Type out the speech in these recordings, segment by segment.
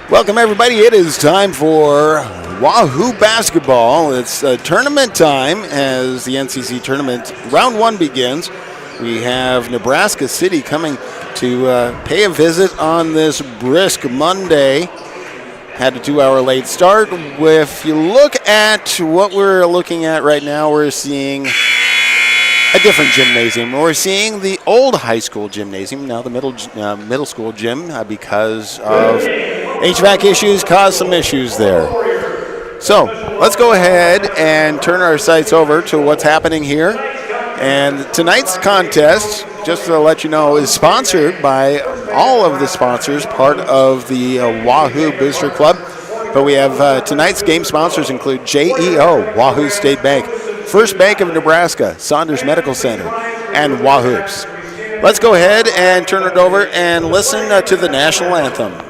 Welcome, everybody. It is time for Wahoo basketball. It's tournament time as the NCC tournament round one begins. We have Nebraska City coming to pay a visit on this brisk Monday. Had a 2-hour late start. If you look at what we're looking at right now, we're seeing a different gymnasium. We're seeing the old high school gymnasium, now the middle school gym, because of HVAC issues caused some issues there. So let's go ahead and turn our sights over to what's happening here. And tonight's contest, just to let you know, is sponsored by all of the sponsors, part of the Wahoo Booster Club. But we have tonight's game sponsors include JEO, Wahoo State Bank, First Bank of Nebraska, Saunders Medical Center, and Wahoops. Let's go ahead and turn it over and listen to the national anthem.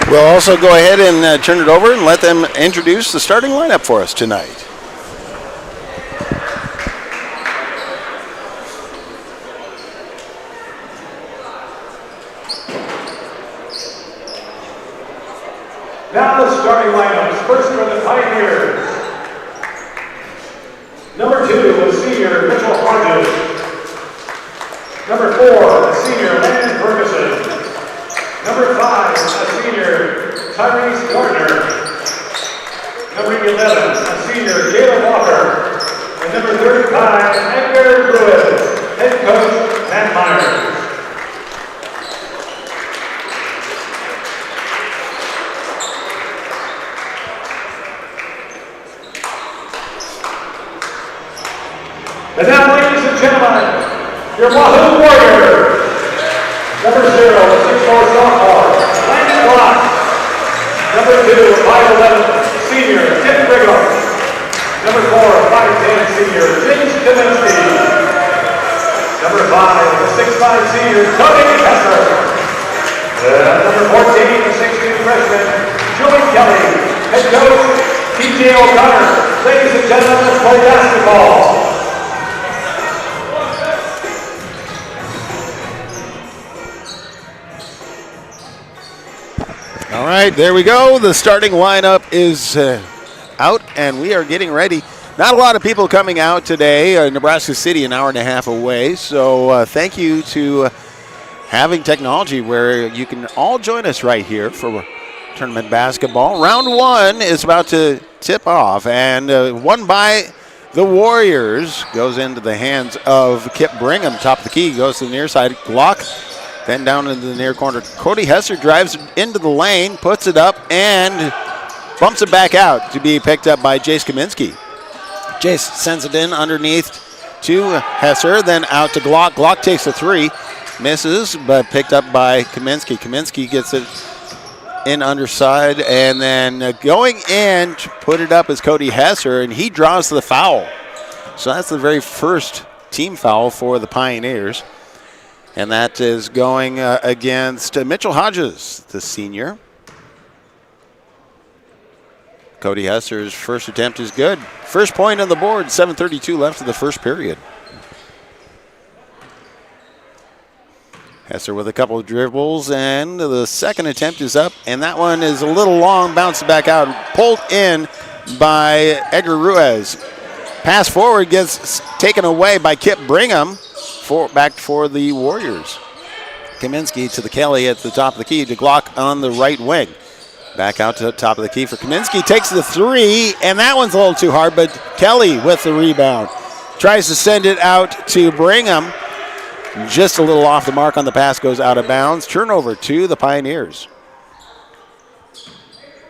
We'll also go ahead and turn it over and let them introduce the starting lineup for us tonight. Now the starting lineups. First for the Pioneers. Number 2, a senior, Mitchell Hodges. Number 4, a senior, Landon Ferguson. Number 5, a senior, Tyrese Gardner. Number 11, a senior, Jalen Walker. And number 35, Edgar Lewis. Head coach, Matt Myers. And now, ladies and gentlemen, your Wahoo Warriors. Number 0, a 6'4" sophomore, Landon Block. Number 2, a 5'11" senior, Tim Brigham. Number 4, a 5'10" senior, James Kaminsky. Number 5, a 6'5" senior, Tony Hesser. And number 14, a 16 freshman, Joey Kelly. Head coach, TJ O'Connor. Ladies and gentlemen, let's play basketball. All right, there we go. The starting lineup is out, and we are getting ready. Not a lot of people coming out today. Nebraska City, an hour and a half away. So thank you to having technology where you can all join us right here for tournament basketball. Round one is about to tip off, and won by the Warriors goes into the hands of Kip Brigham. Top of the key, goes to the near side. Glock. Then down into the near corner. Cody Hesser drives into the lane, puts it up, and bumps it back out to be picked up by Jace Kaminsky. Jace sends it in underneath to Hesser, then out to Glock. Glock takes a three, misses, but picked up by Kaminsky. Kaminsky gets it in underside, and then going in to put it up is Cody Hesser, and he draws the foul. So that's the very first team foul for the Pioneers. And that is going against Mitchell Hodges, the senior. Cody Hesser's first attempt is good. First point on the board, 7:32 left of the first period. Hesser with a couple of dribbles, and the second attempt is up, and that one is a little long, bounces back out, pulled in by Edgar Ruiz. Pass forward gets taken away by Kip Brigham, back for the Warriors. Kaminsky to the Kelly at the top of the key to Glock on the right wing. Back out to the top of the key for Kaminsky, takes the three, and that one's a little too hard, but Kelly with the rebound. Tries to send it out to Brigham. Just a little off the mark on the pass, goes out of bounds. Turnover to the Pioneers.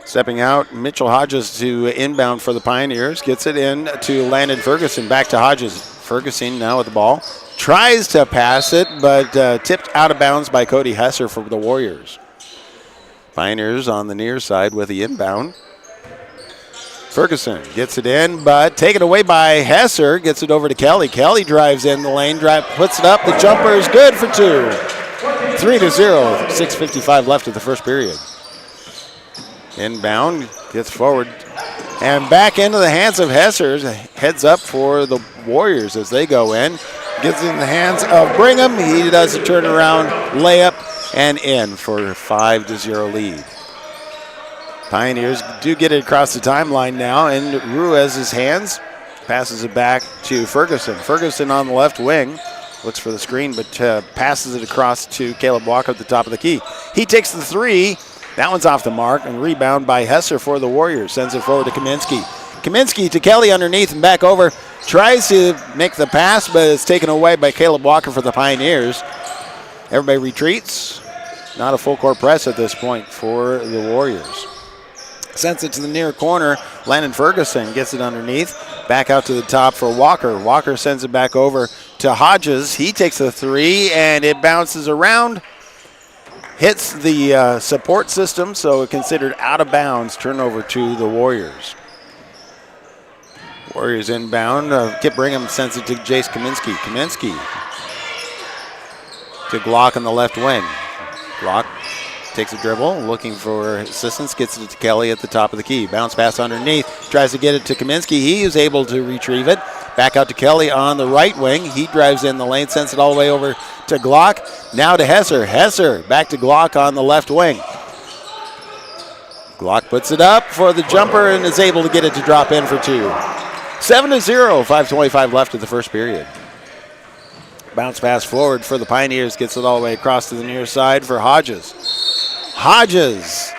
Stepping out, Mitchell Hodges to inbound for the Pioneers. Gets it in to Landon Ferguson. Back to Hodges. Ferguson now with the ball. Tries to pass it, but tipped out of bounds by Cody Hesser for the Warriors. Pioneers on the near side with the inbound. Ferguson gets it in, but taken away by Hesser. Gets it over to Kelly. Kelly drives in the lane, puts it up. The jumper is good for two. 3-0, 6:55 left of the first period. Inbound, gets forward, and back into the hands of Hesser. Heads up for the Warriors as they go in. Gets in the hands of Brigham. He does a turnaround layup and in for a 5-0 lead. Pioneers do get it across the timeline now in Ruiz's hands. Passes it back to Ferguson. Ferguson on the left wing. Looks for the screen, but passes it across to Caleb Walker at the top of the key. He takes the three. That one's off the mark, and rebound by Hesser for the Warriors. Sends it forward to Kaminsky. Kaminsky to Kelly underneath and back over. Tries to make the pass, but it's taken away by Caleb Walker for the Pioneers. Everybody retreats. Not a full court press at this point for the Warriors. Sends it to the near corner. Landon Ferguson gets it underneath. Back out to the top for Walker. Walker sends it back over to Hodges. He takes the three, and it bounces around. Hits the support system, so considered out of bounds. Turnover to the Warriors. Warriors inbound. Kip Brigham sends it to Jace Kaminsky. Kaminsky to Glock on the left wing. Glock takes a dribble, looking for assistance, gets it to Kelly at the top of the key. Bounce pass underneath, tries to get it to Kaminsky. He is able to retrieve it. Back out to Kelly on the right wing. He drives in the lane, sends it all the way over to Glock. Now to Hesser. Hesser back to Glock on the left wing. Glock puts it up for the jumper and is able to get it to drop in for two. 7-0, 5:25 left of the first period. Bounce pass forward for the Pioneers, gets it all the way across to the near side for Hodges. Hodges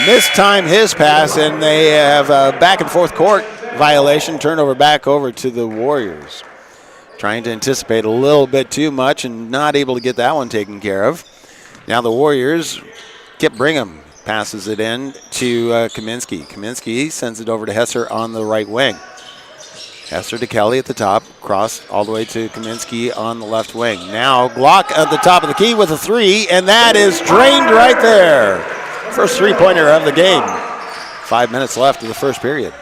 mistimed his pass, and they have a back and forth court violation. Turnover back over to the Warriors. Trying to anticipate a little bit too much and not able to get that one taken care of. Now the Warriors, Kip Brigham passes it in to Kaminsky. Kaminsky sends it over to Hesser on the right wing. Hesser to Kelly at the top, cross all the way to Kaminsky on the left wing. Now Glock at the top of the key with a three, and that is drained right there. First three-pointer of the game. 5 minutes left of the first period.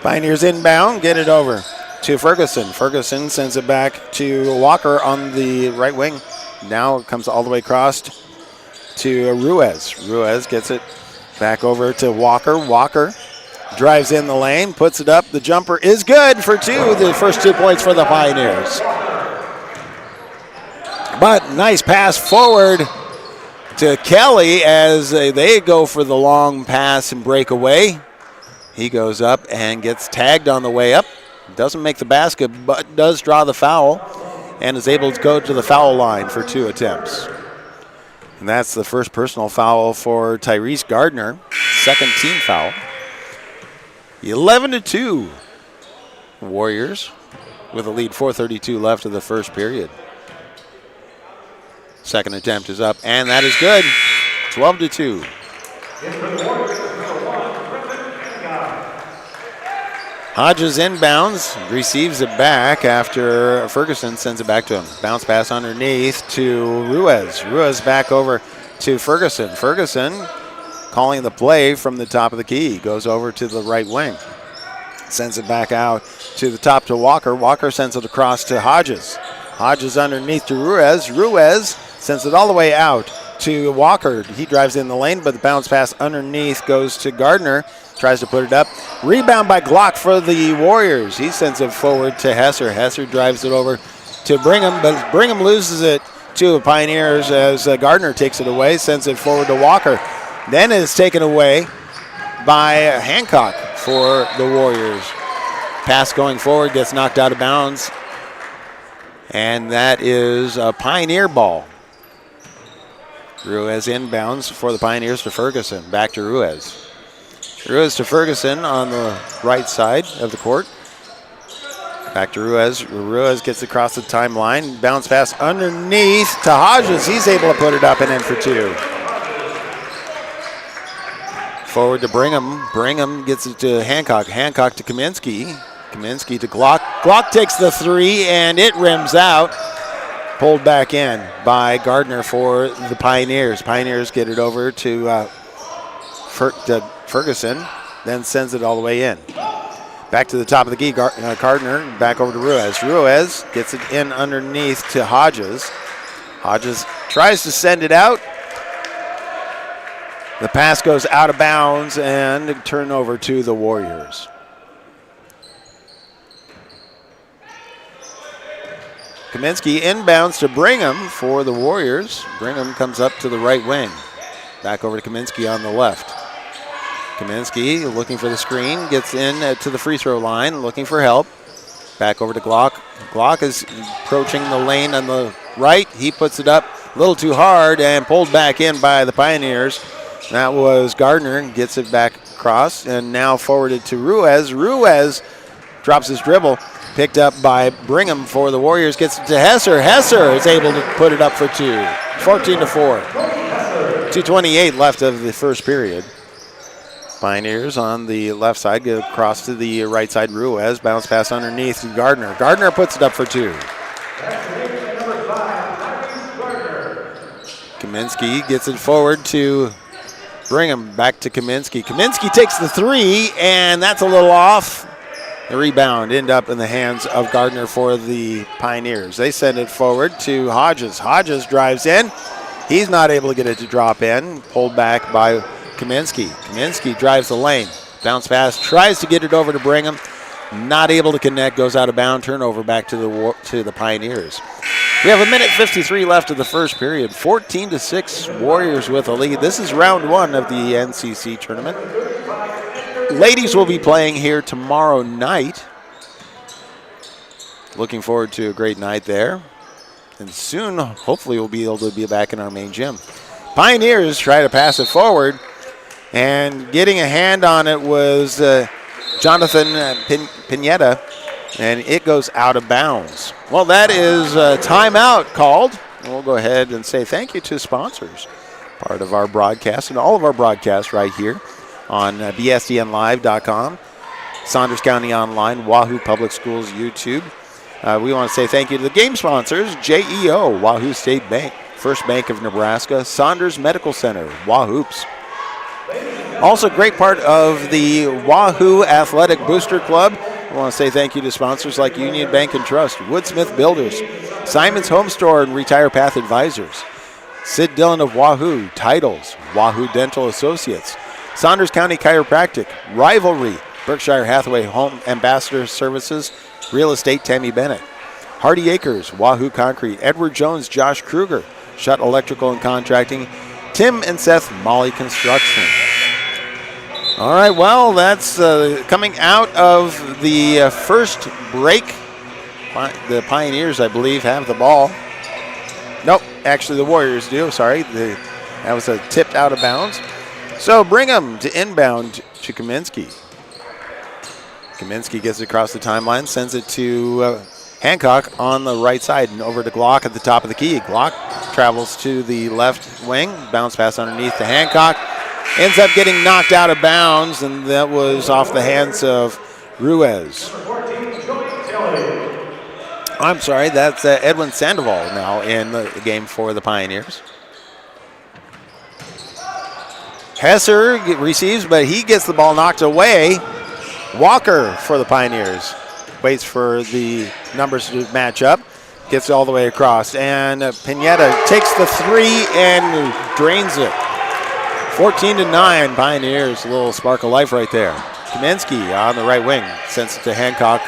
Pioneers inbound, get it over to Ferguson. Ferguson sends it back to Walker on the right wing. Now it comes all the way across to Ruiz. Ruiz gets it back over to Walker. Walker drives in the lane, puts it up. The jumper is good for two. The first 2 points for the Pioneers. But nice pass forward to Kelly as they go for the long pass and breakaway. He goes up and gets tagged on the way up. Doesn't make the basket, but does draw the foul and is able to go to the foul line for 2 attempts. And that's the first personal foul for Tyrese Gardner. Second team foul. 11-2. Warriors with a lead, 4:32 left of the first period. Second attempt is up, and that is good. 12-2. Hodges inbounds, receives it back after Ferguson sends it back to him. Bounce pass underneath to Ruiz. Ruiz back over to Ferguson. Ferguson calling the play from the top of the key. Goes over to the right wing. Sends it back out to the top to Walker. Walker sends it across to Hodges. Hodges underneath to Ruiz. Ruiz sends it all the way out to Walker. He drives in the lane, but the bounce pass underneath goes to Gardner. Tries to put it up. Rebound by Glock for the Warriors. He sends it forward to Hesser. Hesser drives it over to Brigham, but Brigham loses it to the Pioneers as Gardner takes it away, sends it forward to Walker. Then it's taken away by Hancock for the Warriors. Pass going forward gets knocked out of bounds, and that is a Pioneer ball. Ruiz inbounds for the Pioneers to Ferguson. Back to Ruiz. Ruiz to Ferguson on the right side of the court. Back to Ruiz. Ruiz gets across the timeline. Bounce pass underneath to Hodges. He's able to put it up and in for two. Forward to Brigham. Brigham gets it to Hancock. Hancock to Kaminsky. Kaminsky to Glock. Glock takes the three, and it rims out. Pulled back in by Gardner for the Pioneers. Pioneers get it over to Ferguson, then sends it all the way in. Back to the top of the key, Gardner, back over to Ruiz. Ruiz gets it in underneath to Hodges. Hodges tries to send it out. The pass goes out of bounds and turnover to the Warriors. Kaminsky inbounds to Brigham for the Warriors. Brigham comes up to the right wing. Back over to Kaminsky on the left. Kaminsky looking for the screen, gets in to the free throw line, looking for help. Back over to Glock. Glock is approaching the lane on the right. He puts it up a little too hard and pulled back in by the Pioneers. That was Gardner, gets it back across, and now forwarded to Ruiz. Ruiz drops his dribble. Picked up by Brigham for the Warriors, gets it to Hesser. Hesser is able to put it up for two. 14-4. 2:28 left of the first period. Pioneers on the left side go across to the right side. Ruiz, bounce pass underneath to Gardner. Gardner puts it up for two. Kaminsky gets it forward to Brigham, back to Kaminsky. Kaminsky takes the three, and that's a little off. The rebound ended up in the hands of Gardner for the Pioneers. They send it forward to Hodges. Hodges drives in. He's not able to get it to drop in. Pulled back by Kaminsky. Kaminsky drives the lane. Bounce pass, tries to get it over to Brigham. Not able to connect, goes out of bounds. Turnover back to the Pioneers. We have 1:53 left of the first period. 14-6 Warriors with a lead. This is round one of the NCC tournament. Ladies will be playing here tomorrow night. Looking forward to a great night there. And soon, hopefully, we'll be able to be back in our main gym. Pioneers try to pass it forward. And getting a hand on it was Jonathan Pineda. And it goes out of bounds. Well, that is a timeout called. And we'll go ahead and say thank you to sponsors. Part of our broadcast and all of our broadcasts right here on bsdnlive.com, Saunders County Online, Wahoo Public Schools YouTube. We want to say thank you to the game sponsors, JEO, Wahoo State Bank, First Bank of Nebraska, Saunders Medical Center, Wahoops. Also, great part of the Wahoo Athletic Booster Club. We want to say thank you to sponsors like Union Bank and Trust, Woodsmith Builders, Simon's Home Store and Retire Path Advisors, Sid Dillon of Wahoo, Titles, Wahoo Dental Associates, Saunders County Chiropractic, Rivalry, Berkshire Hathaway Home Ambassador Services, Real Estate Tammy Bennett, Hardy Acres, Wahoo Concrete, Edward Jones, Josh Kruger, Shutt Electrical and Contracting, Tim and Seth Molly Construction. All right, well, that's coming out of the first break. The Pioneers, I believe, have the ball. Nope, actually the Warriors do. Sorry, that was tipped out of bounds. So Brigham to inbound to Kaminsky. Kaminsky gets it across the timeline, sends it to Hancock on the right side and over to Glock at the top of the key. Glock travels to the left wing, bounce pass underneath to Hancock. Ends up getting knocked out of bounds, and that was off the hands of Ruiz. I'm sorry, that's Edwin Sandoval now in the game for the Pioneers. Hesser receives, but he gets the ball knocked away. Walker for the Pioneers waits for the numbers to match up. Gets all the way across. And Pineda takes the three and drains it. 14-9 Pioneers. A little spark of life right there. Kaminsky on the right wing. Sends it to Hancock.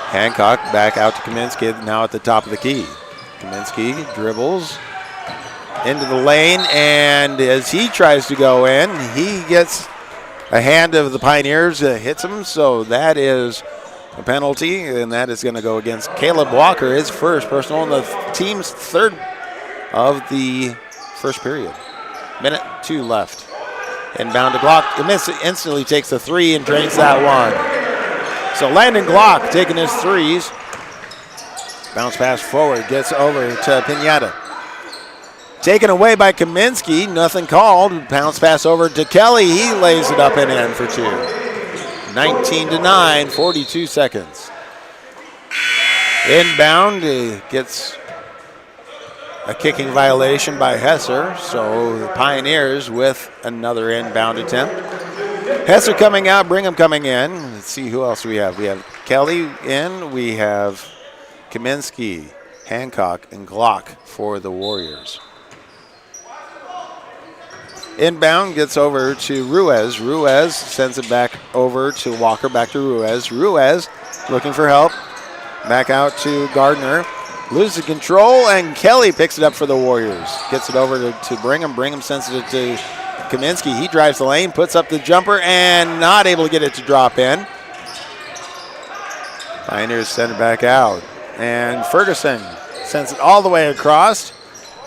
Hancock back out to Kaminsky, now at the top of the key. Kaminsky dribbles into the lane, and as he tries to go in, he gets a hand of the Pioneers, hits him, so that is a penalty, and that is going to go against Caleb Walker, his first personal, and the team's third of the first period. Minute 2 left. Inbound to Glock, instantly takes the 3 and drains that one. So Landon Glock taking his threes. Bounce pass forward, gets over to Pinata. Taken away by Kaminsky, nothing called. Bounce pass over to Kelly, he lays it up and in for 2. 19-9, 42 seconds. Inbound, gets a kicking violation by Hesser, so the Pioneers with another inbound attempt. Hesser coming out, Brigham coming in. Let's see who else we have. We have Kelly in, we have Kaminsky, Hancock, and Glock for the Warriors. Inbound gets over to Ruiz. Ruiz sends it back over to Walker, back to Ruiz. Ruiz looking for help. Back out to Gardner. Loses control, and Kelly picks it up for the Warriors. Gets it over to Brigham. Brigham sends it to Kaminsky. He drives the lane, puts up the jumper, and not able to get it to drop in. Pioneers send it back out. And Ferguson sends it all the way across.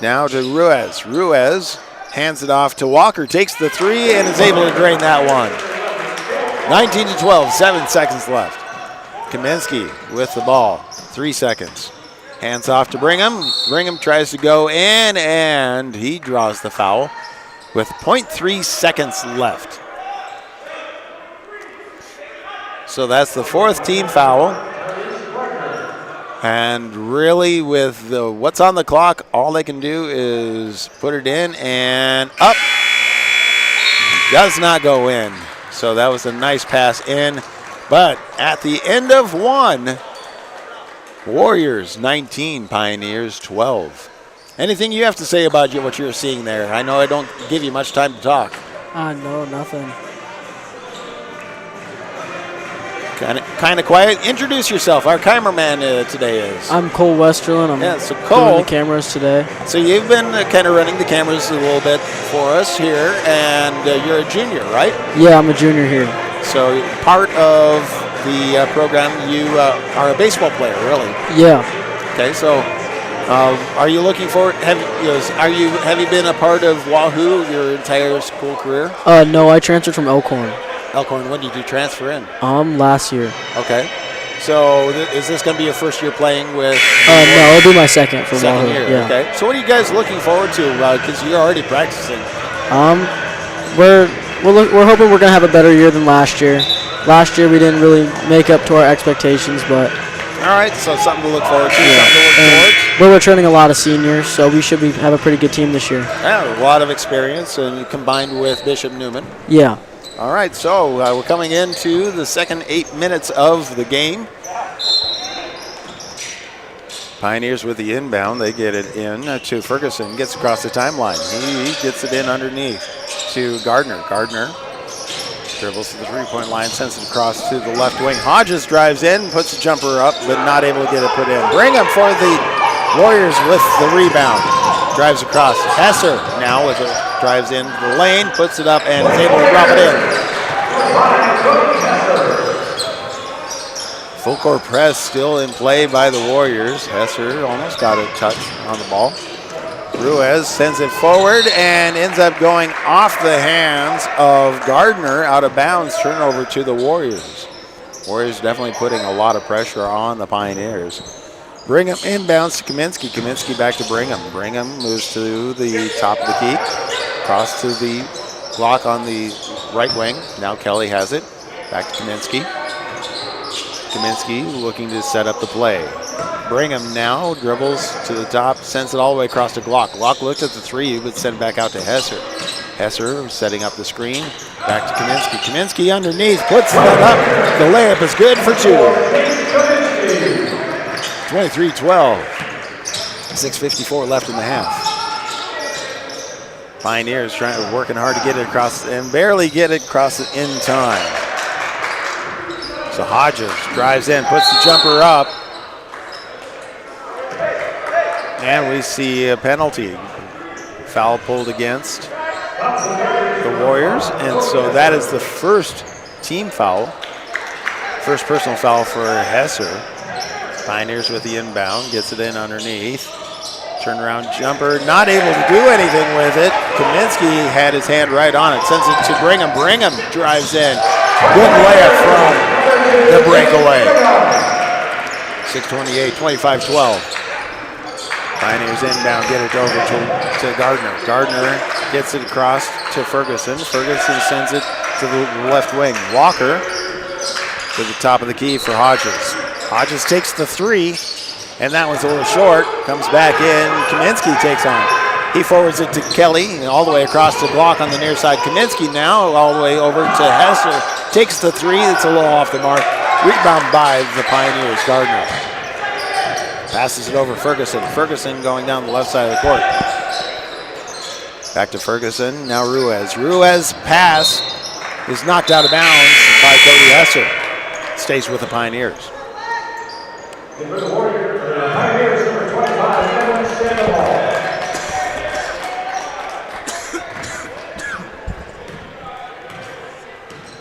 Now to Ruiz. Ruiz hands it off to Walker, takes the 3, and is able to drain that one. 19-12, 7 seconds left. Kaminsky with the ball, 3 seconds. Hands off to Brigham. Brigham tries to go in, and he draws the foul with 0.3 seconds left. So that's the 4th team foul. And really with what's on the clock, all they can do is put it in and up. Does not go in. So that was a nice pass in. But at the end of 1, Warriors 19, Pioneers 12. Anything you have to say about what you're seeing there? I know I don't give you much time to talk. No, nothing. Kind of quiet. Introduce yourself. Our cameraman today is. I'm Cole Westerlin. I'm so Cole, doing the cameras today. So you've been kind of running the cameras a little bit for us here, and you're a junior, right? Yeah, I'm a junior here. So part of the program, you are a baseball player, really? Yeah. Okay, so are you looking for? Have you been a part of Wahoo your entire school career? No, I transferred from Elkhorn. Elkhorn, when did you transfer in? Last year. Okay. So is this going to be your first year playing with? No, it'll be my second for second Wahoo. year. Yeah. Okay. So what are you guys looking forward to? Because you're already practicing. We're hoping we're gonna have a better year than last year. Last year we didn't really make up to our expectations, but. All right. So something to look forward to. Yeah. Something to look towards. We're returning a lot of seniors, so we should have a pretty good team this year. Yeah, a lot of experience, and combined with Bishop Newman. Yeah. All right, so we're coming into the second 8 minutes of the game. Pioneers with the inbound. They get it in to Ferguson. Gets across the timeline. He gets it in underneath to Gardner. Gardner dribbles to the three-point line, sends it across to the left wing. Hodges drives in, puts the jumper up, but not able to get it put in. Brigham for the Warriors with the rebound. Drives across. Hesser now with it. Drives in the lane, puts it up, and is able to drop it in. Full court press still in play by the Warriors. Hesser almost got a touch on the ball. Ruiz sends it forward and ends up going off the hands of Gardner, out of bounds, turnover to the Warriors. Warriors definitely putting a lot of pressure on the Pioneers. Brigham inbounds to Kaminsky. Kaminsky back to Brigham. Brigham moves to the top of the key. Cross to the block on the right wing. Now Kelly has it. Back to Kaminsky. Kaminsky looking to set up the play. Brigham now dribbles to the top, sends it all the way across to Glock. Glock looks at the 3, but sent it back out to Hesser. Hesser setting up the screen. Back to Kaminsky. Kaminsky underneath, puts that up. The layup is good for 2. 23-12. 6:54 left in the half. Pioneers working hard to get it across and barely get it across in time. So Hodges drives in, puts the jumper up. And we see a penalty. Foul pulled against the Warriors. And so that is the first team foul. First personal foul for Hesser. Pioneers with the inbound, gets it in underneath. Turnaround jumper, not able to do anything with it. Kaminsky had his hand right on it, sends it to Brigham. Brigham drives in. Good layup from the breakaway. 6:28, 25-12. Pioneers inbound, get it over to Gardner. Gardner gets it across to Ferguson. Ferguson sends it to the left wing. Walker to the top of the key for Hodges. Hodges takes the three, and that one's a little short. Comes back in. Kaminsky takes on. He forwards it to Kelly, all the way across the block on the near side. Kaminsky now all the way over to Hesser. Takes the three. It's a little off the mark. Rebound by the Pioneers. Gardner passes it over Ferguson. Ferguson going down the left side of the court. Back to Ferguson. Now Ruiz. Ruiz pass is knocked out of bounds by Cody Hesser. Stays with the Pioneers. Pioneers, number 25, Evan Sandoval.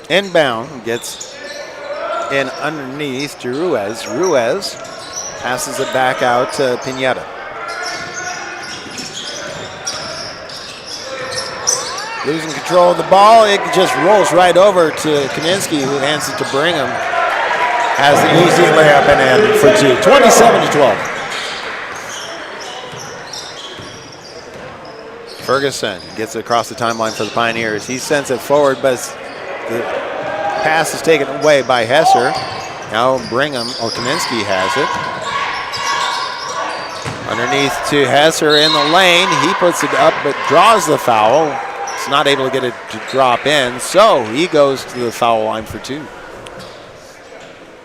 Inbound, gets in underneath to Ruiz. Ruiz passes it back out to Pineda. Losing control of the ball, it just rolls right over to Kaminsky, who hands it to Brigham. Has the easy layup and in for two. 27-12. Ferguson gets it across the timeline for the Pioneers. He sends it forward, but the pass is taken away by Hesser. Now Brigham, or Kaminsky has it. Underneath to Hesser in the lane. He puts it up, but draws the foul. It's not able to get it to drop in, so he goes to the foul line for two.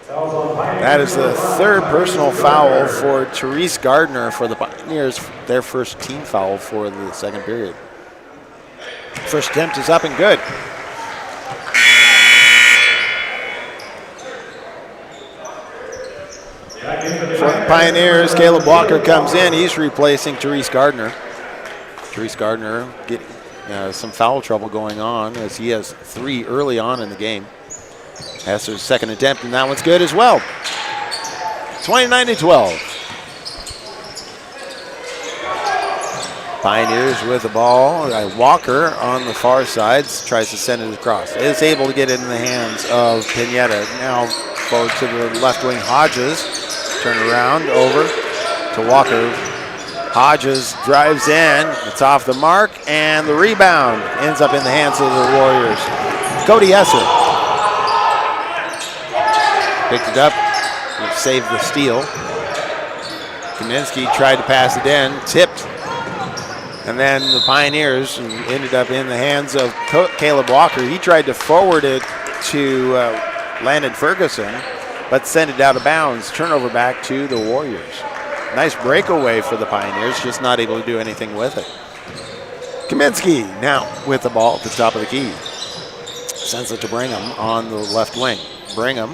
That is the third personal foul for Therese Gardner for the Pioneers, their first team foul for the second period. First attempt is up and good. For the Pioneers, Caleb Walker comes in. He's replacing Therese Gardner. Therese Gardner getting some foul trouble going on as he has three early on in the game. Hesser's second attempt, and that one's good as well. 29-12. Pioneers with the ball. Walker on the far side tries to send it across. Is able to get it in the hands of Pineda. Now forward to the left wing, Hodges. Turn around over to Walker. Hodges drives in. It's off the mark, and the rebound ends up in the hands of the Warriors. Cody Hesser picked it up, saved the steal. Kaminsky tried to pass it in, tipped. And then the Pioneers ended up in the hands of Caleb Walker. He tried to forward it to Landon Ferguson, but sent it out of bounds. Turnover back to the Warriors. Nice breakaway for the Pioneers, just not able to do anything with it. Kaminsky now with the ball at the top of the key. Sends it to Brigham on the left wing. Brigham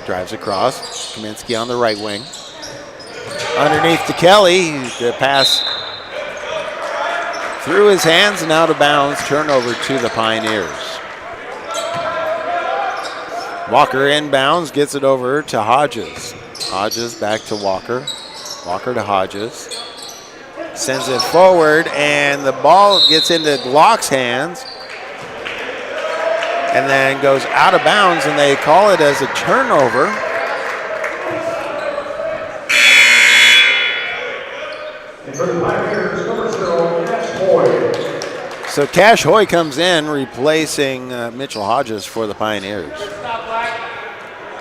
drives across. Kaminsky on the right wing. Underneath to Kelly. The pass through his hands and out of bounds. Turnover to the Pioneers. Walker inbounds, gets it over to Hodges. Hodges back to Walker. Walker to Hodges. Sends it forward, and the ball gets into Glock's hands. And then goes out of bounds, and they call it as a turnover. So Cash Hoy comes in, replacing Mitchell Hodges for the Pioneers.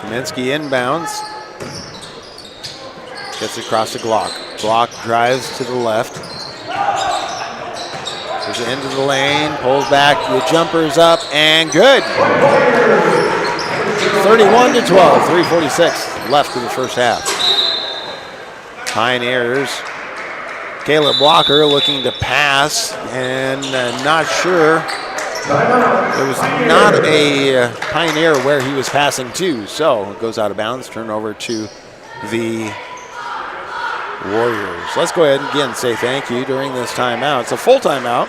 Kaminsky inbounds. Gets across to Glock. Glock drives to the left. Goes into the lane, pulls back, the jumper's up, and good. 31-12, 3:46 left in the first half. Pioneers, Caleb Walker looking to pass, and not sure There was not a Pioneer where he was passing to, so it goes out of bounds. Turnover to the Warriors. Let's go ahead and again say thank you during this timeout. It's a full timeout.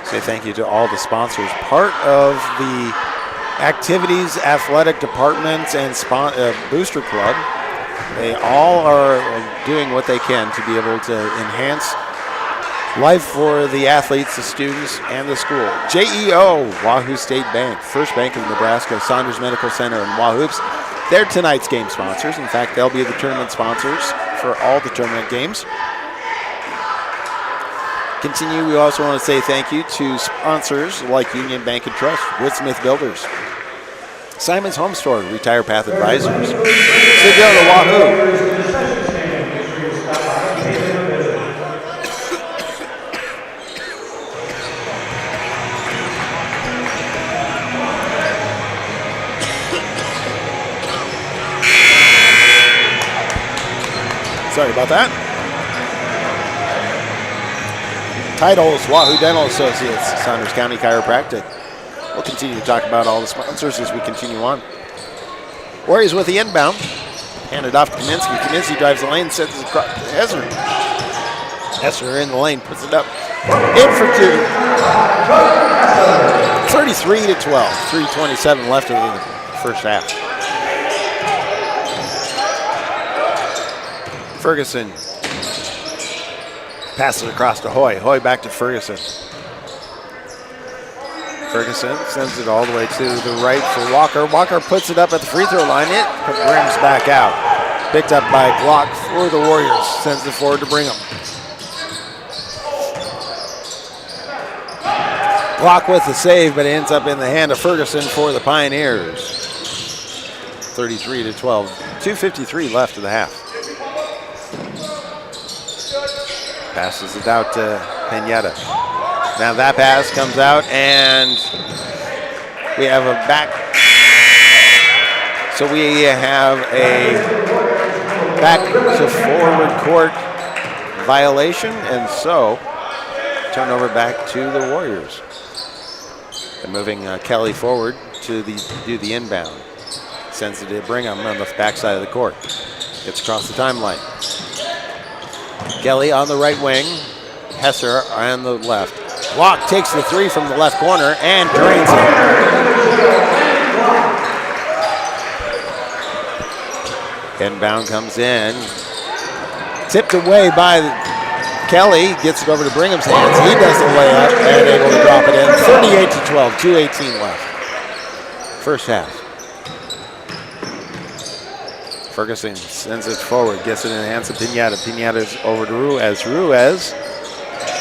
Say thank you to all the sponsors. Part of the activities, athletic departments, and booster club. They all are doing what they can to be able to enhance life for the athletes, the students, and the school. JEO, Wahoo State Bank, First Bank of Nebraska, Saunders Medical Center, and Wahoops. They're tonight's game sponsors. In fact, they'll be the tournament sponsors for all the tournament games. Continue, we also want to say thank you to sponsors like Union Bank and Trust, Woodsmith Builders, Simon's Home Store, Retire Path Advisors. Say go to Wahoo. Sorry about that. Titles, Wahoo Dental Associates, Saunders County Chiropractic. We'll continue to talk about all the sponsors as we continue on. Warriors with the inbound. Handed off to Kaminsky. Kaminsky drives the lane, sends it across to Hesser. Hesser in the lane, puts it up. In for two. 33-12. 3:27 left of the first half. Ferguson passes across to Hoy. Hoy back to Ferguson. Ferguson sends it all the way to the right for Walker. Walker puts it up at the free throw line. It brings back out. Picked up by Glock for the Warriors. Sends it forward to Brigham. Glock with the save, but it ends up in the hand of Ferguson for the Pioneers. 33-12. 2:53 left of the half. Passes it out to Pineda. Now that pass comes out, and we have a back. So we have a back to forward court violation, and so turnover back to the Warriors. They're moving Kelly forward to do the inbound. Sends it to Brigham on the backside of the court. Gets across the timeline. Kelly on the right wing. Hesser on the left. Block takes the three from the left corner and drains it. Inbound comes in. Tipped away by Kelly. Gets it over to Brigham's hands. He does the layup and able to drop it in. 38-12. 2:18 left. First half. Ferguson sends it forward, gets it in the hands of Pineda. Pineda's over to Ruiz. Ruiz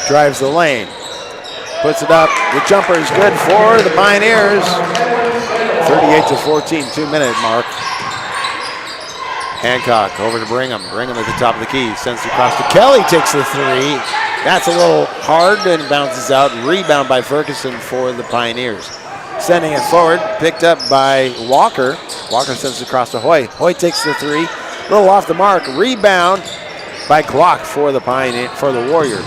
drives the lane, puts it up. The jumper is good for the Pioneers. 38-14, 2-minute mark. Hancock over to Brigham. Brigham at the top of the key, sends it across to Kelly, takes the three. That's a little hard and bounces out. Rebound by Ferguson for the Pioneers. Sending it forward, picked up by Walker. Walker sends it across to Hoy. Hoy takes the three, a little off the mark. Rebound by Glock for the Warriors.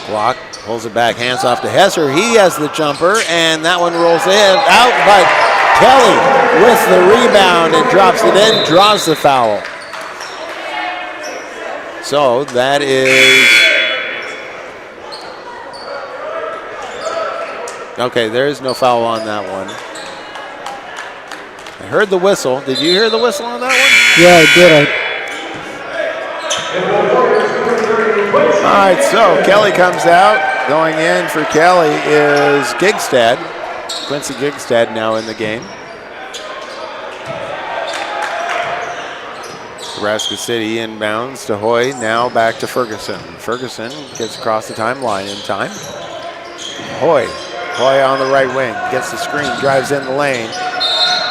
Glock pulls it back, hands off to Hesser. He has the jumper, and that one rolls in. Out by Kelly with the rebound and drops it in, draws the foul. So that is... Okay, there is no foul on that one. I heard the whistle. Did you hear the whistle on that one? Yeah, I did. All right, so Kelly comes out. Going in for Kelly is Gigstad. Quincy Gigstad now in the game. Nebraska City inbounds to Hoy, now back to Ferguson. Ferguson gets across the timeline in time. Hoy on the right wing, gets the screen, drives in the lane.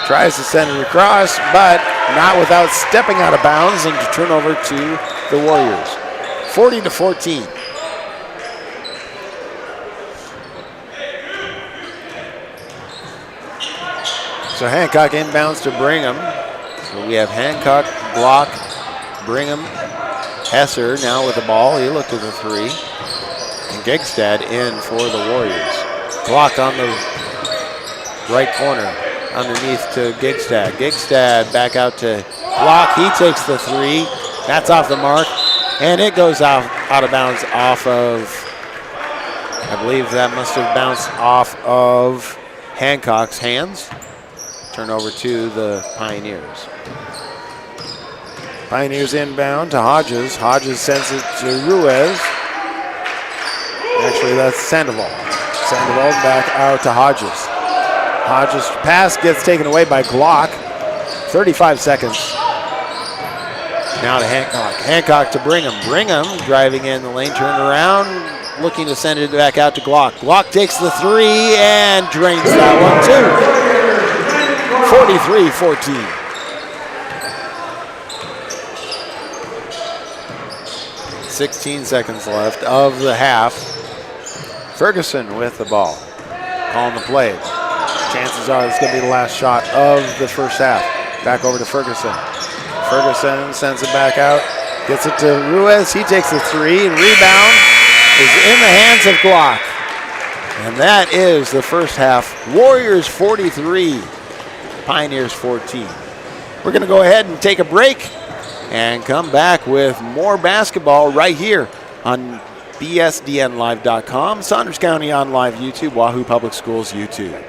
Tries to send it across, but not without stepping out of bounds and to turn over to the Warriors. 40-14. So Hancock inbounds to Brigham. So we have Hancock, Block, Brigham, Hesser now with the ball. He looked at the three. And Gigstad in for the Warriors. Block on the right corner underneath to Gigstad. Gigstad back out to Block. He takes the three. That's off the mark. And it goes out of bounds off of, I believe that must have bounced off of Hancock's hands. Turn over to the Pioneers. Pioneers inbound to Hodges. Hodges sends it to Ruiz. Actually, that's Sandoval. Sandoval back out to Hodges. Hodges' pass gets taken away by Glock. 35 seconds. Now to Hancock. Hancock to Brigham. Brigham driving in the lane, turn around, looking to send it back out to Glock. Glock takes the three and drains that one too. 43-14. 16 seconds left of the half. Ferguson with the ball. Calling the play. Chances are it's going to be the last shot of the first half. Back over to Ferguson. Ferguson sends it back out. Gets it to Ruiz. He takes the three, and rebound is in the hands of Glock. And that is the first half. Warriors 43, Pioneers 14. We're going to go ahead and take a break and come back with more basketball right here on bsdnlive.com, Saunders County on Live YouTube, Wahoo Public Schools YouTube.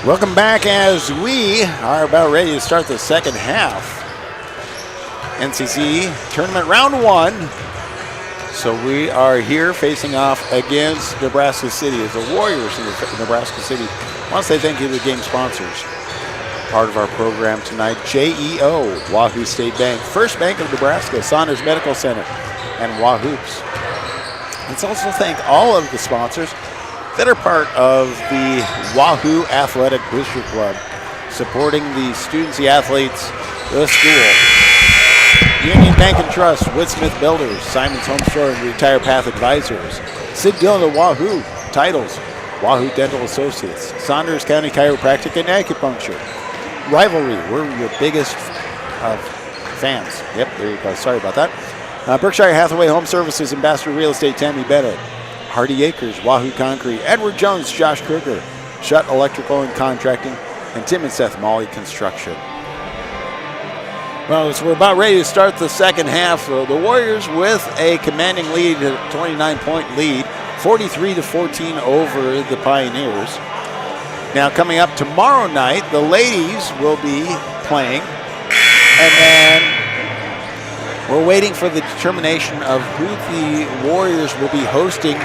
Welcome back as we are about ready to start the second half. NCC tournament round 1. So we are here facing off against Nebraska City as the Warriors in Nebraska City. I want to say thank you to the game sponsors. Part of our program tonight, JEO, Wahoo State Bank, First Bank of Nebraska, Saunders Medical Center, and Wahoops. Let's also thank all of the sponsors that are part of the Wahoo Athletic Booster Club, supporting the students, the athletes, the school. Union Bank and Trust, Woodsmith Builders, Simon's Home Store and Retire Path Advisors, Sid Dillon of Wahoo, Titles, Wahoo Dental Associates, Saunders County Chiropractic and Acupuncture, Rivalry, we're your biggest fans. Yep, there you go, sorry about that. Berkshire Hathaway Home Services, Ambassador Real Estate, Tammy Bennett, Hardy Acres, Wahoo Concrete, Edward Jones, Josh Kruger, Shutt Electrical and Contracting, and Tim and Seth Molly Construction. Well, so we're about ready to start the second half. The Warriors with a commanding lead, a 29-point lead, 43-14 over the Pioneers. Now coming up tomorrow night, the ladies will be playing, and then we're waiting for the determination of who the Warriors will be hosting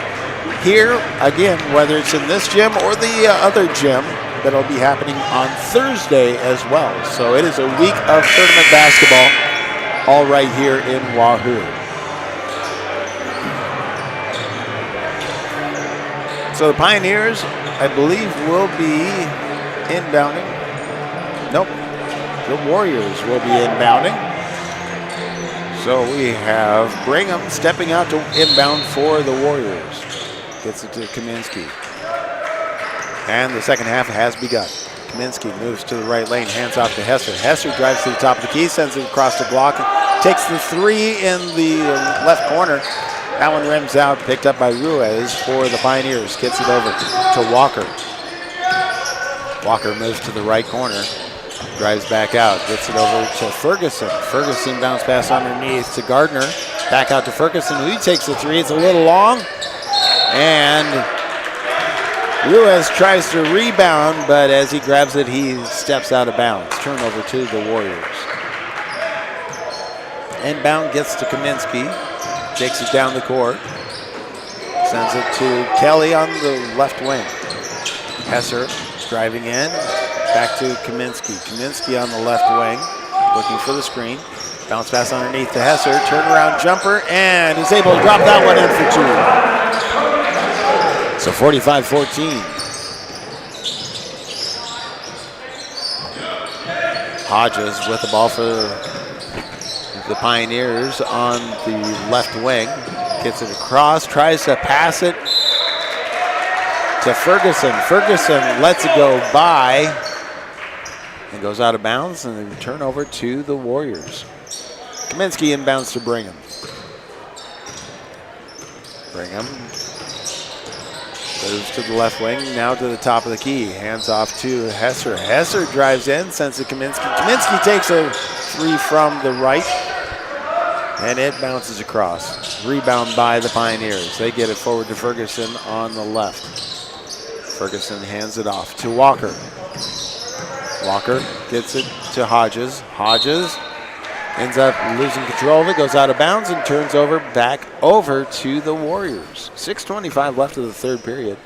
here, again, whether it's in this gym or the other gym that'll be happening on Thursday as well. So it is a week of tournament basketball all right here in Wahoo. So the Pioneers, I believe, will be inbounding. Nope, the Warriors will be inbounding. So we have Brigham stepping out to inbound for the Warriors. Gets it to Kaminsky. And the second half has begun. Kaminsky moves to the right lane, hands off to Hesser. Hesser drives to the top of the key, sends it across to Glock, takes the three in the left corner. That one rims out, picked up by Ruiz for the Pioneers. Gets it over to Walker. Walker moves to the right corner, drives back out, gets it over to Ferguson. Ferguson bounce pass underneath to Gardner. Back out to Ferguson, who takes the three. It's a little long. And Ruiz tries to rebound, but as he grabs it, he steps out of bounds. Turnover to the Warriors. Inbound gets to Kaminsky. Takes it down the court. Sends it to Kelly on the left wing. Hesser driving in. Back to Kaminsky. Kaminsky on the left wing. Looking for the screen. Bounce pass underneath to Hesser. Turnaround jumper. And is able to drop that one in for two. So 45-14. Hodges with the ball for the Pioneers on the left wing. Gets it across, tries to pass it to Ferguson. Ferguson lets it go by and goes out of bounds, and a turnover to the Warriors. Kaminsky inbounds to Brigham. Brigham moves to the left wing, now to the top of the key. Hands off to Hesser. Hesser drives in, sends it to Kaminsky. Kaminsky takes a three from the right, and it bounces across. Rebound by the Pioneers. They get it forward to Ferguson on the left. Ferguson hands it off to Walker. Walker gets it to Hodges. Hodges ends up losing control of it, goes out of bounds, and turns over back over to the Warriors. 6:25 left of the third period.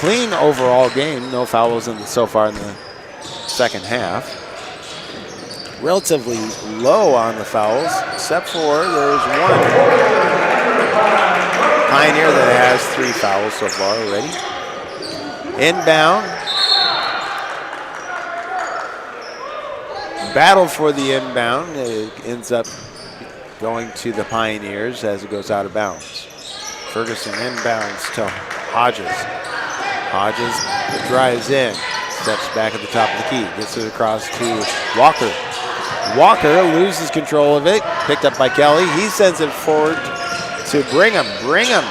Clean overall game. No fouls so far in the second half. Relatively low on the fouls, except for there's one Pioneer that has 3 fouls so far already. Inbound. Battle for the inbound. It ends up going to the Pioneers as it goes out of bounds. Ferguson inbounds to Hodges. Hodges drives in, steps back at the top of the key, gets it across to Walker. Walker loses control of it, picked up by Kelly. He sends it forward to Brigham. Brigham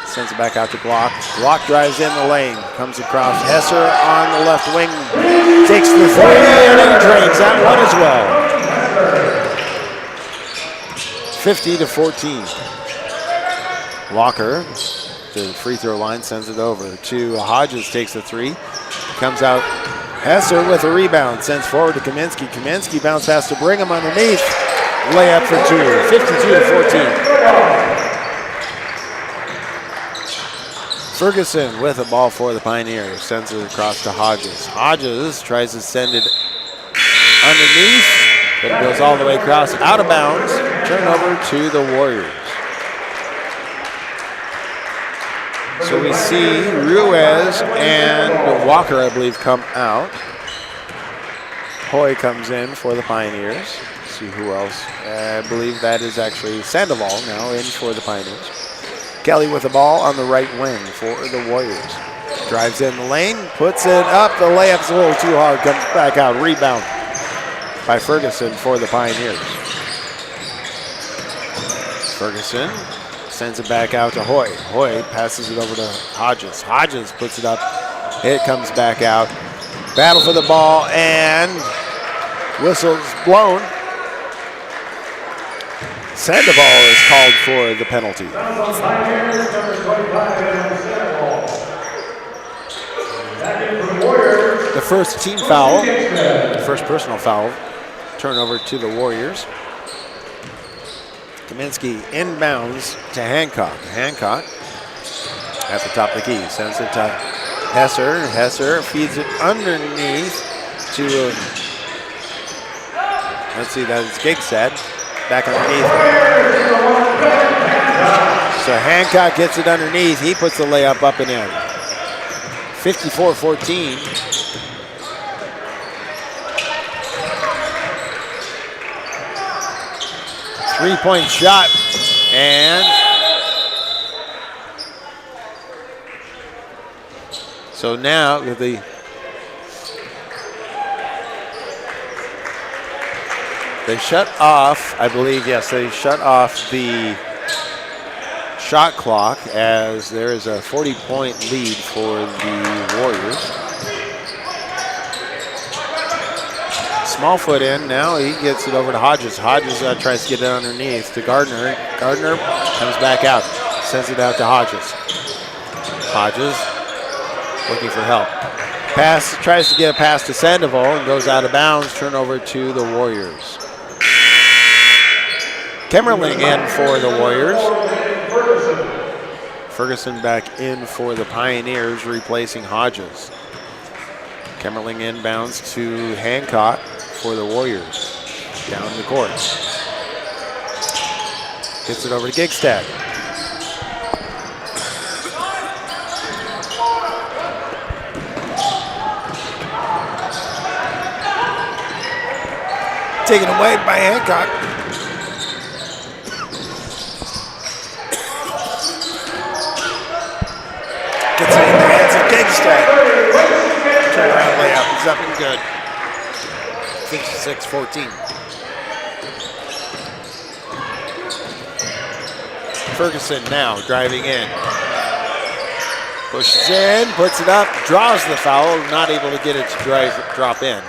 sends it back out to Glock. Glock drives in the lane, comes across. Hesser on the left wing, takes the three, and he drains that one as well. 50-14. Walker to the free throw line, sends it over to Hodges, takes the three. Comes out. Hesser with a rebound. Sends forward to Kaminsky. Kaminsky bounce pass to Brigham underneath. Layup for two. 52-14. Ferguson with a ball for the Pioneers. Sends it across to Hodges. Hodges tries to send it underneath, but it goes all the way across, out of bounds. Turnover to the Warriors. So we see Ruiz and Walker, I believe, come out. Hoy comes in for the Pioneers. Let's see who else. I believe that is actually Sandoval now in for the Pioneers. Kelly with the ball on the right wing for the Warriors. Drives in the lane, puts it up. The layup's a little too hard, comes back out. Rebound by Ferguson for the Pioneers. Ferguson sends it back out to Hoy. Hoy passes it over to Hodges. Hodges puts it up. It comes back out. Battle for the ball, and whistle's blown. Sandoval is called for the penalty. The first team foul, the first personal foul, turnover to the Warriors. Kaminsky inbounds to Hancock. Hancock at the top of the key, sends it to Hesser. Hesser feeds it underneath to, let's see, that is Gigstad. Back underneath. So Hancock gets it underneath. He puts the layup up and in. 54-14. Three-point shot. And so now with the they shut off, I believe, yes, they shut off the shot clock as there is a 40-point lead for the Warriors. Smallfoot in, now he gets it over to Hodges. Hodges tries to get it underneath to Gardner. Gardner comes back out, sends it out to Hodges. Hodges looking for help. Pass, tries to get a pass to Sandoval and goes out of bounds. Turnover to the Warriors. Kemmerling in for the Warriors. Ferguson back in for the Pioneers, replacing Hodges. Kemmerling inbounds to Hancock for the Warriors. Down the court. Gets it over to Gigstad. Taken away by Hancock. Gets it in the hands of Gigstad. Turnaround layup is up and good. 56-14. Ferguson now driving in. Pushes in, puts it up, draws the foul, not able to get it to drop in.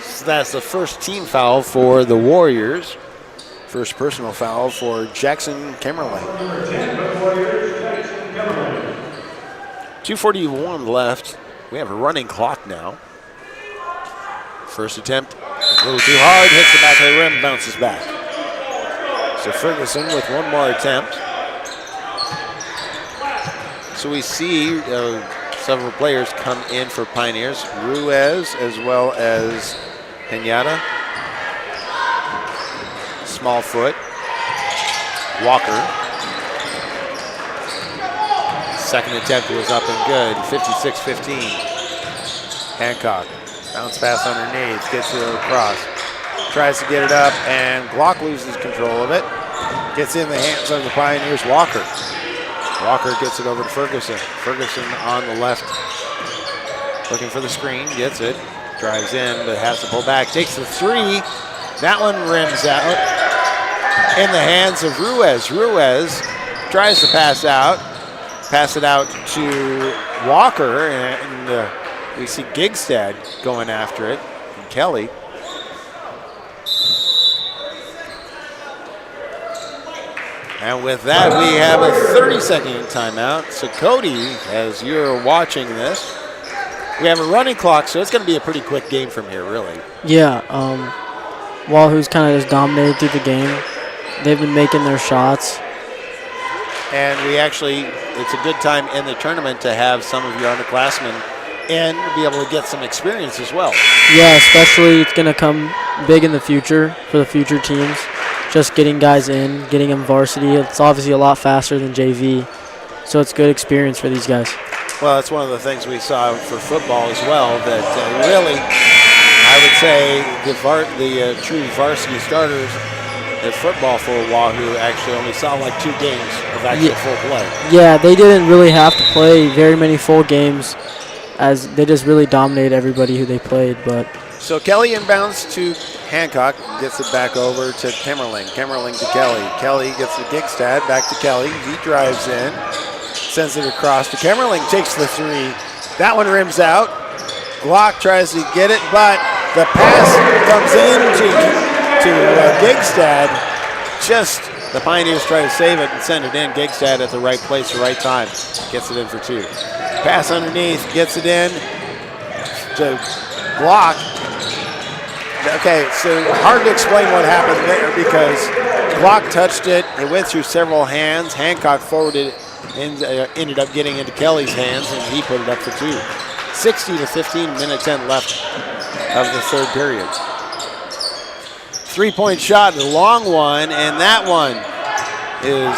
So that's the first team foul for the Warriors. First personal foul for Jackson Kemmerling. 2:41 left. We have a running clock now. First attempt, a little too hard, hits the back of the rim, bounces back. So Ferguson with one more attempt. So we see several players come in for Pioneers. Ruiz as well as Pinata. Smallfoot. Walker. Second attempt was up and good, 56-15. Hancock, bounce pass underneath, gets it across. Tries to get it up, and Glock loses control of it. Gets in the hands of the Pioneers, Walker. Walker gets it over to Ferguson. Ferguson on the left, looking for the screen, gets it. Drives in, but has to pull back, takes the three. That one rims out in the hands of Ruiz. Ruiz tries to pass it out to Walker, and we see Gigstad going after it, and Kelly. And with that, we have a 30-second timeout. So Cody, as you're watching this, We have a running clock, so it's going to be a pretty quick game from here, really. Yeah, Wahoo's kind of just dominated through the game. They've been making their shots. And it's a good time in the tournament to have some of your underclassmen and be able to get some experience as well. Yeah, especially it's going to come big in the future for the future teams. Just getting guys in, getting them varsity. It's obviously a lot faster than JV, so it's good experience for these guys. Well, that's one of the things we saw for football as well, that really, I would say the true varsity starters at football for Wahoo actually only saw like 2 games of actual full play. Yeah, they didn't really have to play very many full games, as they just really dominated everybody who they played. But so Kelly inbounds to Hancock, gets it back over to Kemmerling. Kemmerling to Kelly. Kelly gets the Gigstad, back to Kelly. He drives in, sends it across to Kemmerling, takes the 3. That one rims out. Glock tries to get it, but the pass comes in to Gigstad. Just the Pioneers try to save it and send it in. Gigstad at the right place, the right time. Gets it in for 2. Pass underneath, gets it in to Glock. Okay, so hard to explain what happened there because Glock touched it. It went through several hands. Hancock forwarded it and ended up getting into Kelly's hands, and he put it up for 2. 60 to 15, minute 10 left of the 3rd period. 3-point shot, a long one, and that one is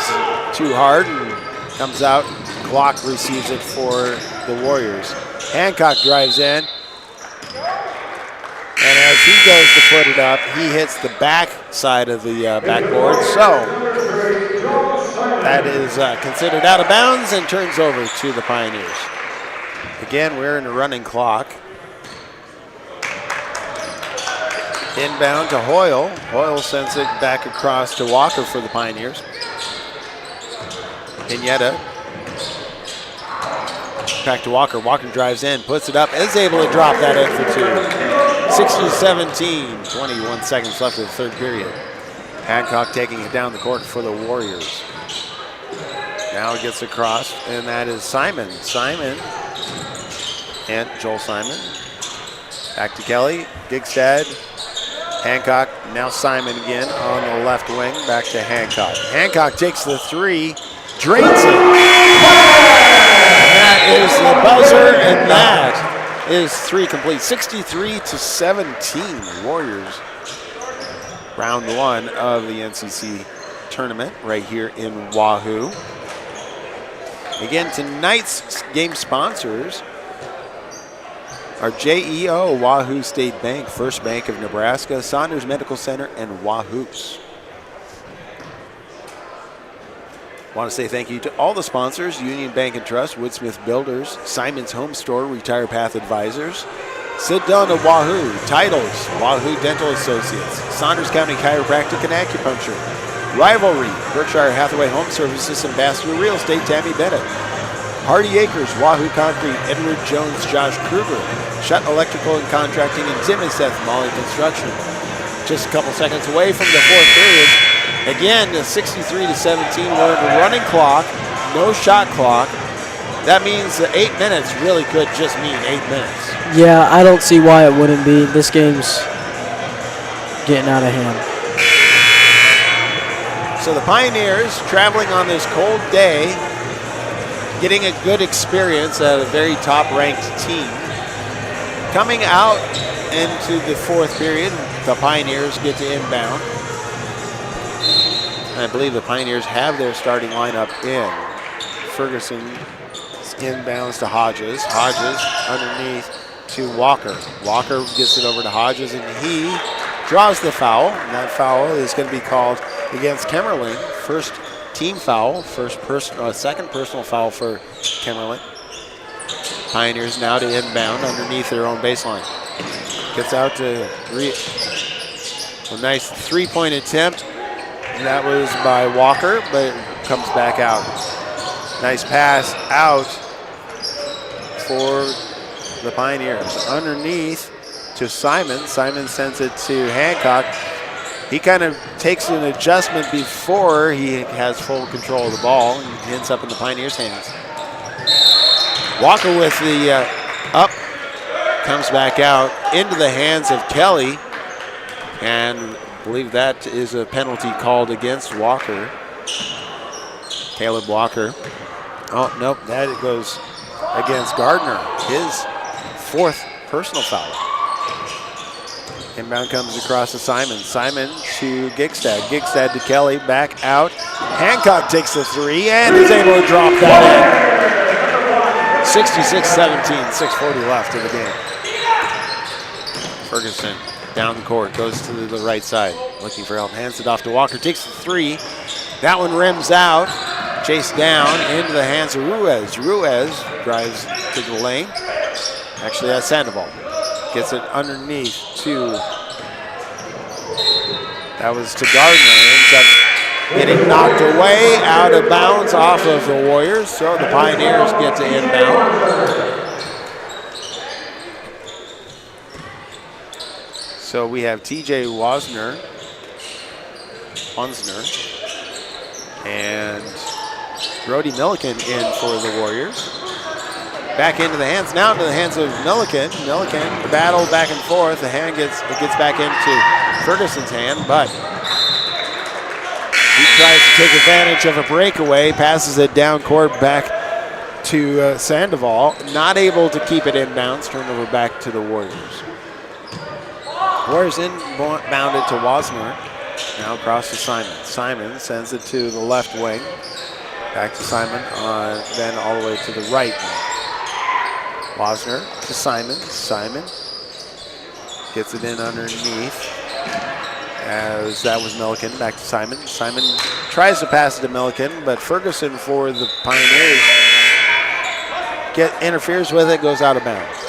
too hard and comes out. Glock receives it for the Warriors. Hancock drives in, and as he goes to put it up, he hits the back side of the backboard. So that is considered out of bounds and turns over to the Pioneers. Again, we're in a running clock. Inbound to Hoyle. Hoyle sends it back across to Walker for the Pioneers. Pineda. Back to Walker. Walker drives in, puts it up, is able to drop that in for 2. 60-17, 21 seconds left of the 3rd period. Hancock taking it down the court for the Warriors. Now it gets across, and that is Simon. Simon and Joel Simon. Back to Kelly. Gigstad. Hancock, now Simon again on the left wing, back to Hancock. Hancock takes the 3, drains it. And that is the buzzer, and that is 3 complete. 63-17, Warriors. Round 1 of the NCC tournament right here in Wahoo. Again, tonight's game sponsors are JEO, Wahoo State Bank, First Bank of Nebraska, Saunders Medical Center, and Wahoops. Want to say thank you to all the sponsors: Union Bank and Trust, Woodsmith Builders, Simon's Home Store, Retire Path Advisors, Sit Down at Wahoo, Titles, Wahoo Dental Associates, Saunders County Chiropractic and Acupuncture, Rivalry, Berkshire Hathaway Home Services, Ambassador Real Estate, Tammy Bennett, Hardy Acres, Wahoo Concrete, Edward Jones, Josh Kruger, Shutt Electrical and Contracting, and Tim and Seth Molly Construction. Just a couple seconds away from the 4th period. Again, 63-17, we're in a running clock, no shot clock. That means that 8 minutes really could just mean 8 minutes. yeah, I don't see why it wouldn't be. This game's getting out of hand. So the Pioneers, traveling on this cold day, getting a good experience at a very top-ranked team. Coming out into the 4th period, the Pioneers get to inbound. And I believe the Pioneers have their starting lineup in. Ferguson inbounds to Hodges. Hodges underneath to Walker. Walker gets it over to Hodges, and he draws the foul. And that foul is going to be called against Kemmerling. First team foul, second personal foul for Kemmerling. Pioneers now to inbound underneath their own baseline. Gets out to a nice 3-point attempt. And that was by Walker, but it comes back out. Nice pass out for the Pioneers. Underneath to Simon. Simon sends it to Hancock. He kind of takes an adjustment before he has full control of the ball, and it ends up in the Pioneers' hands. Walker with the up comes back out into the hands of Kelly, and I believe that is a penalty called against Walker. Caleb Walker. Oh, nope, that goes against Gardner, his 4th personal foul. Inbound comes across to Simon. Simon to Gigstad. Gigstad to Kelly, back out. Hancock takes the 3 and is able to drop that in. 66-17, 6:40 left in the game. Ferguson down the court, goes to the right side, looking for help, hands it off to Walker, takes the 3. That one rims out, chased down into the hands of Ruiz. Ruiz drives to the lane. Actually, that's Sandoval. Gets it underneath to, that was to Gardner. Ends up getting knocked away, out of bounds off of the Warriors. So the Pioneers get to inbound. So we have TJ Wasner and Brody Milliken in for the Warriors. Back into the hands, now into the hands of Milliken. Milliken, the battle back and forth. The hand it gets back into Ferguson's hand, but he tries to take advantage of a breakaway, passes it down court back to Sandoval. Not able to keep it inbounds, turnover back to the Warriors. Warriors inbounded to Wasner. Now across to Simon. Simon sends it to the left wing. Back to Simon, then all the way to the right wing. Wasner to Simon. Simon gets it in underneath, as that was Milliken. Back to Simon. Simon tries to pass it to Milliken, but Ferguson for the Pioneers interferes with it, goes out of bounds.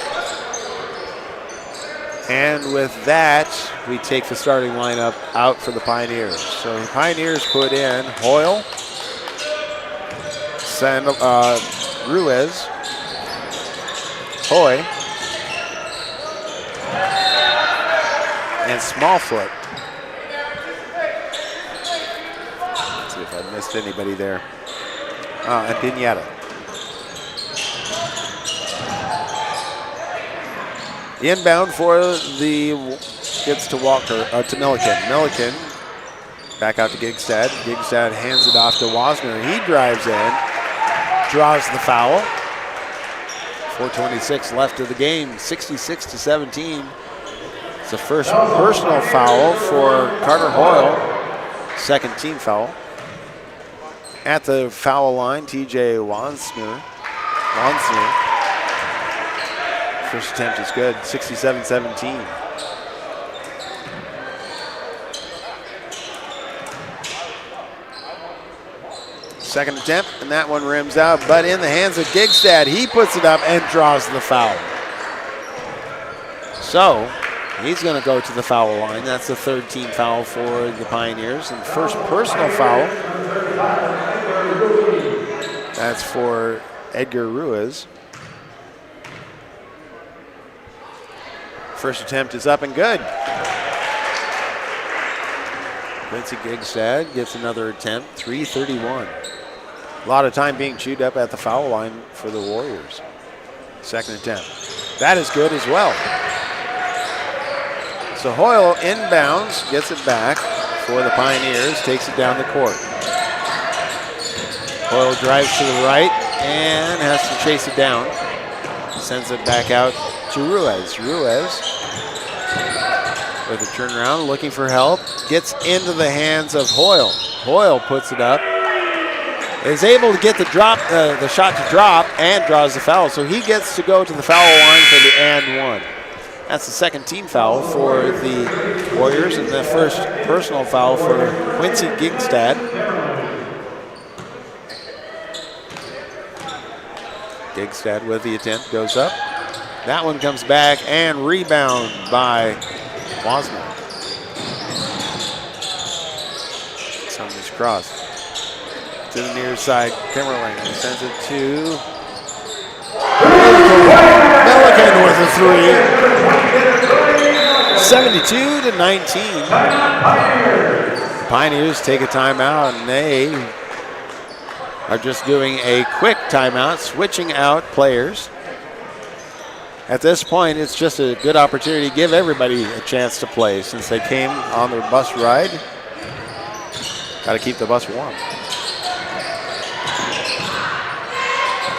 And with that, we take the starting lineup out for the Pioneers. So the Pioneers put in Hoyle, Ruiz, Hoy, and Smallfoot. Let's see if I missed anybody there. And Pinata. The inbound for the gets to Walker, to Milliken. Milliken back out to Gigstad. Gigstad hands it off to Wasner. He drives in, draws the foul. 4:26 left of the game, 66-17. It's the first personal foul for Carter Hoyle, 2nd team foul. At the foul line, TJ Wansner. First attempt is good, 67-17. Second attempt, and that one rims out, but in the hands of Gigstad. He puts it up and draws the foul. So he's going to go to the foul line. That's the 3rd team foul for the Pioneers, and first personal foul. That's for Edgar Ruiz. First attempt is up and good. Quincy Gigstad gets another attempt, 3:31. A lot of time being chewed up at the foul line for the Warriors. Second attempt. That is good as well. So Hoyle inbounds, gets it back for the Pioneers, takes it down the court. Hoyle drives to the right and has to chase it down. Sends it back out to Ruiz. Ruiz with a turnaround, looking for help. Gets into the hands of Hoyle. Hoyle puts it up. Is able to get the shot to drop, and draws the foul. So he gets to go to the foul line for the and one. That's the 2nd team foul for the Warriors, and the first personal foul for Quincy Gigstad. Gigstad with the attempt, goes up. That one comes back and rebound by Wasner. Somebody's crossed. To the near side, Kimmerling sends it to Milliken with a 3. 72-19. Pioneers take a timeout, and they are just doing a quick timeout, switching out players at this point, it's just a good opportunity to give everybody a chance to play since they came on their bus ride. Got to keep the bus warm.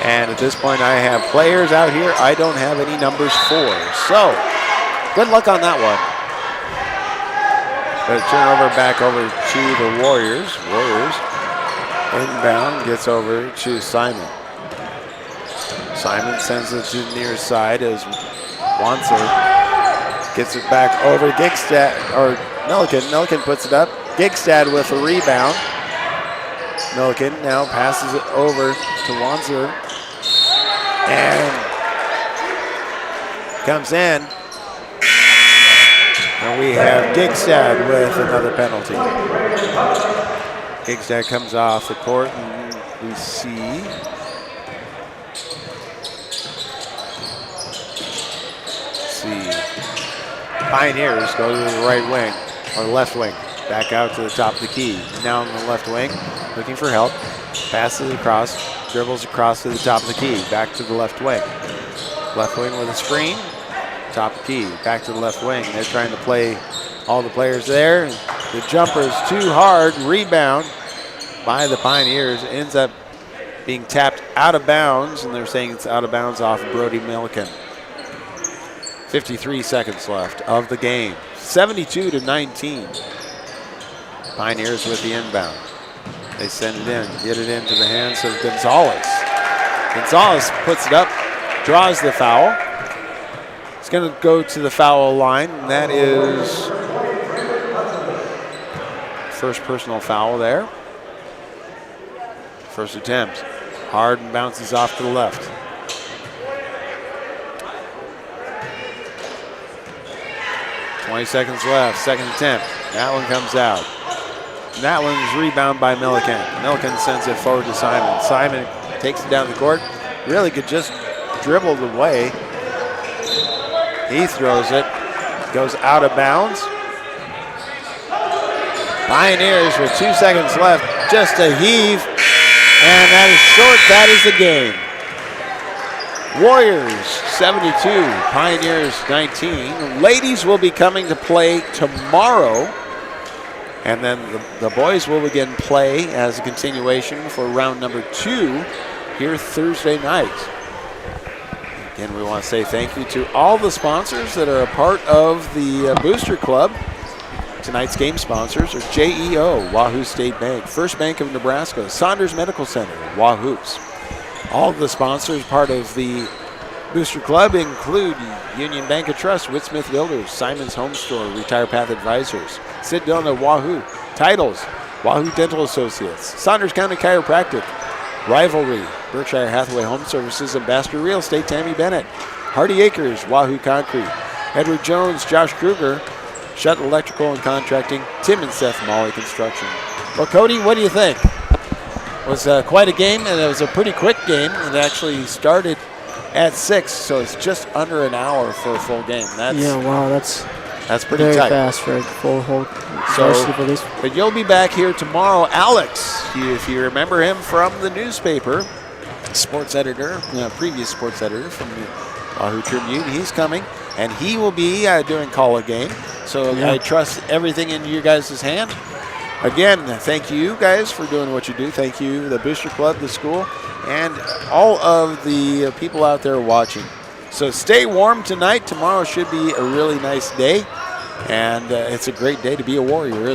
And at this point, I have players out here I don't have any numbers for. So, good luck on that one. But turnover back over to the Warriors. Warriors inbound, gets over to Simon. Simon sends it to the near side as Wanser gets it back over to Gigstad, or Milliken. Milliken puts it up. Gigstad with a rebound. Milliken now passes it over to Wanser and comes in. And we have Gigstad with another penalty. Gigstad comes off the court, and we see Pioneers go to the right wing, or left wing, back out to the top of the key. Now on the left wing, looking for help, passes across, dribbles across to the top of the key, back to the left wing. Left wing with a screen, top of the key, back to the left wing. They're trying to play all the players there. The jumper is too hard, rebound by the Pioneers, ends up being tapped out of bounds, and they're saying it's out of bounds off Brody Milliken. 53 seconds left of the game. 72-19. Pioneers with the inbound. They send it in, get it into the hands of Gonzalez. Gonzalez puts it up, draws the foul. It's going to go to the foul line, and that is first personal foul there. First attempt. Harden bounces off to the left. .20 seconds left, second attempt. That one comes out. And that one's rebounded by Milliken. Milliken sends it forward to Simon. Simon takes it down the court. Really could just dribble it away. He throws it. Goes out of bounds. Pioneers with 2 seconds left. Just a heave. And that is short. That is the game. Warriors 72, Pioneers 19. Ladies will be coming to play tomorrow. And then the boys will begin play as a continuation for round number 2 here Thursday night. Again, we want to say thank you to all the sponsors that are a part of the Booster Club. Tonight's game sponsors are JEO, Wahoo State Bank, First Bank of Nebraska, Saunders Medical Center, Wahoops. All of the sponsors part of the Booster Club include Union Bank of Trust, Whit Smith Builders, Simon's Home Store, Retire Path Advisors, Sid Dillon of Wahoo, Titles, Wahoo Dental Associates, Saunders County Chiropractic, Rivalry, Berkshire Hathaway Home Services, Ambassador Real Estate, Tammy Bennett, Hardy Acres, Wahoo Concrete, Edward Jones, Josh Kruger, Shutt Electrical and Contracting, Tim and Seth Molly Construction. Well, Cody, what do you think? It was quite a game, and it was a pretty quick game. It actually started at 6, so it's just under an hour for a full game. That's pretty very tight. fast for a full whole varsity for this. But you'll be back here tomorrow. Alex, if you remember him from the newspaper, sports editor, previous sports editor from the Wahoo Tribune, he's coming, and he will be doing call a game. So I trust everything in your guys' hand. Again, thank you guys for doing what you do. Thank you, the Booster Club, the school, and all of the people out there watching. So stay warm tonight. Tomorrow should be a really nice day, and it's a great day to be a Warrior, isn't it?